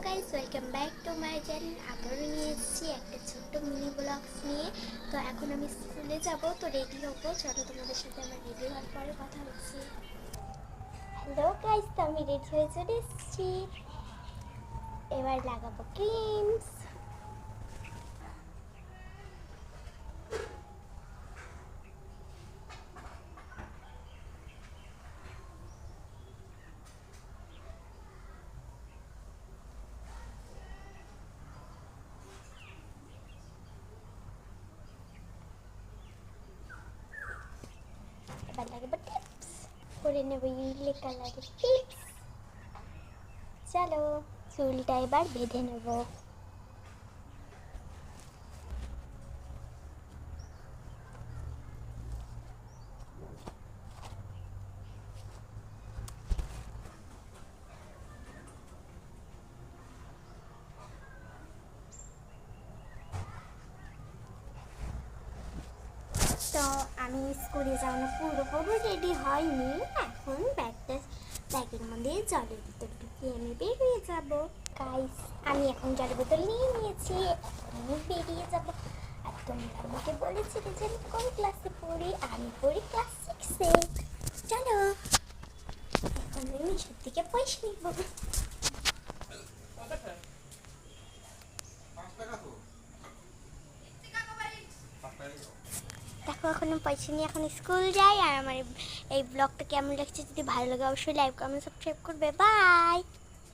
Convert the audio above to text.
Guys, welcome back to my channel. আবারও নিয়ে এসেছি একটা ছোট্ট মিনি ব্লগস নিয়ে। তো এখন আমি স্কুলে যাব, তো রেডি হবো। চলো তোমাদের সাথে আমার রেডি হওয়ার পরে কথা হচ্ছে। হ্যালো গাইস, তো আমি রেডি হয়ে চলে এসেছি। এবার লাগাবো ক্রিমস। এবার লাগাবো টিপস, করে নেব ইউলে কালারের টিপস। চলো চুলটা এবার বেঁধে নেব। তো আমি স্কুলে যাওয়ানো পুরোপুরি রেডি হয়নি, এখন ব্যাগের মধ্যে জলের বোতল ঢুকিয়ে আমি বেরিয়ে যাব। গাইস, আমি এখন জলের বোতল নিয়ে নিয়েছি, এখন আমি বেরিয়ে যাব। আর তোমরা আমাকে বলেছিলে যে আমি কোন ক্লাসে পড়ি, আমি পড়ি ক্লাস 6-এ। চলো এখন আমি মিশোর থেকে পয়সা নিব। দেখো, এখন আমি পয়সা নিয়ে এখন স্কুল যাই। আর আমার এই ব্লগটা কেমন লাগছে, যদি ভালো লাগে অবশ্যই লাইক কমেন্ট সাবস্ক্রাইব করবে। বাই।